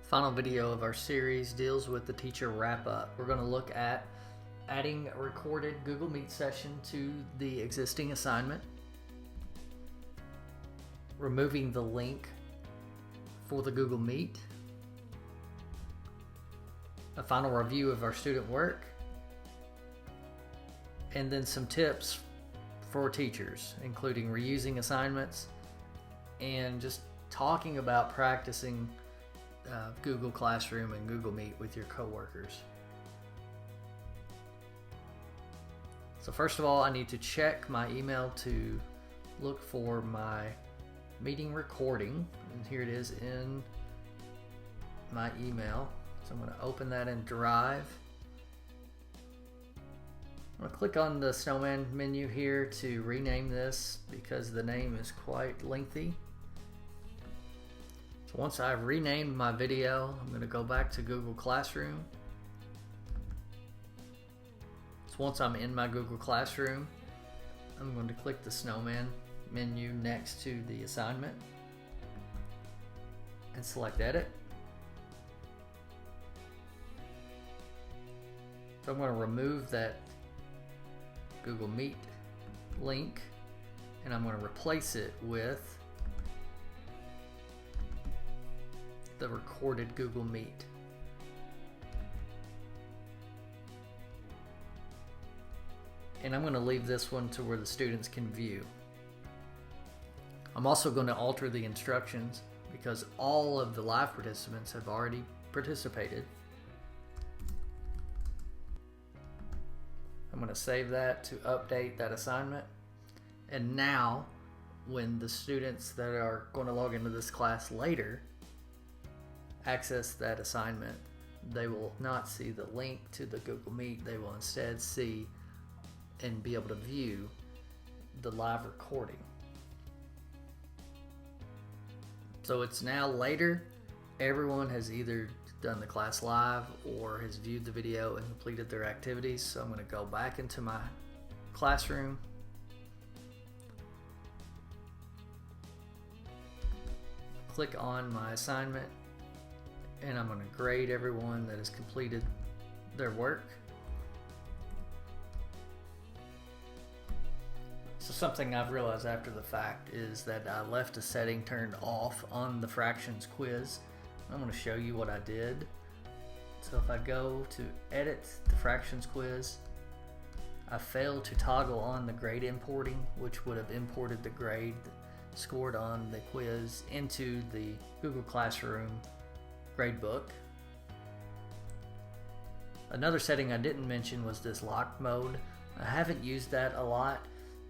Final video of our series deals with the teacher wrap-up. We're going to look at adding a recorded Google Meet session to the existing assignment, removing the link for the Google Meet, a final review of our student work, and then some tips for teachers, including reusing assignments and just talking about practicing Google Classroom and Google Meet with your coworkers. So first of all, I need to check my email to look for my meeting recording, and here it is in my email. So I'm going to open that in Drive. I'm going to click on the snowman menu here to rename this because the name is quite lengthy. So once I've renamed my video, I'm going to go back to Google Classroom. So once I'm in my Google Classroom, I'm going to click the snowman menu next to the assignment and select Edit. So I'm going to remove that Google Meet link and I'm going to replace it with the recorded Google Meet. And I'm going to leave this one to where the students can view. I'm also going to alter the instructions because all of the live participants have already participated. I'm going to save that to update that assignment. And now, when the students that are going to log into this class later access that assignment, they will not see the link to the Google Meet. They will instead see and be able to view the live recording. So it's now later. Everyone has either done the class live or has viewed the video and completed their activities. So I'm going to go back into my classroom. Click on my assignment and I'm going to grade everyone that has completed their work. So something I've realized after the fact is that I left a setting turned off on the fractions quiz. I'm going to show you what I did. So if I go to edit the fractions quiz, I failed to toggle on the grade importing, which would have imported the grade scored on the quiz into the Google Classroom gradebook. Another setting I didn't mention was this lock mode. I haven't used that a lot,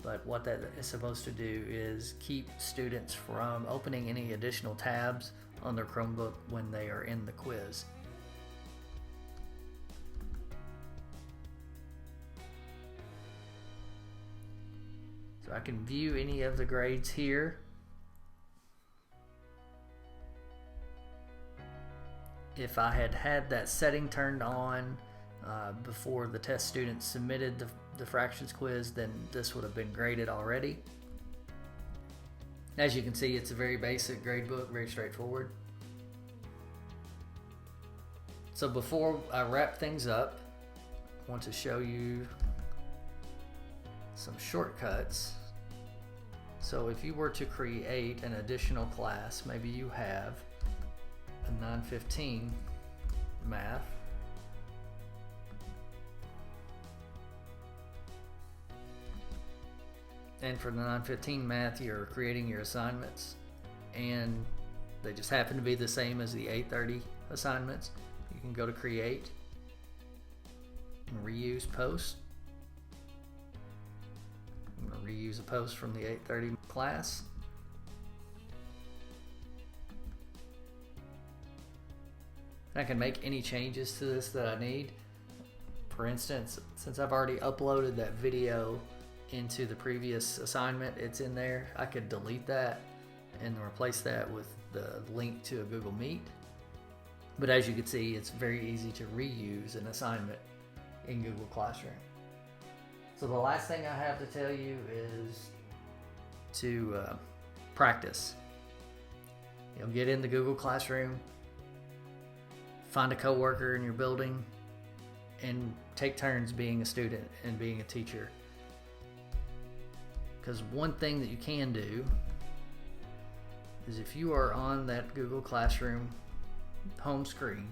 but what that is supposed to do is keep students from opening any additional tabs on their Chromebook when they are in the quiz. So I can view any of the grades here. If I had had that setting turned on before the test students submitted the fractions quiz, then this would have been graded already. As you can see, it's a very basic grade book, very straightforward. So before I wrap things up, I want to show you some shortcuts. So if you were to create an additional class, maybe you have a 915 math, and for the 915 math you're creating your assignments and they just happen to be the same as the 830 assignments, you can go to create and reuse post. I'm going to reuse a post from the 830 class. I can make any changes to this that I need. For instance, since I've already uploaded that video into the previous assignment, it's in there, I could delete that and replace that with the link to a Google Meet. But as you can see, it's very easy to reuse an assignment in Google Classroom. So the last thing I have to tell you is to practice. Get in the Google Classroom, find a coworker in your building and take turns being a student and being a teacher. Because one thing that you can do is if you are on that Google Classroom home screen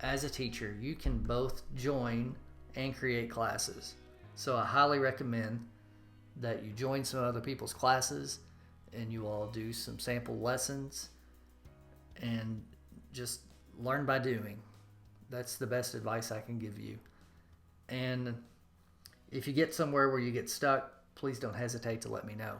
as a teacher, you can both join and create classes. So I highly recommend that you join some other people's classes and you all do some sample lessons and just learn by doing. That's the best advice I can give you. And if you get somewhere where you get stuck, please don't hesitate to let me know.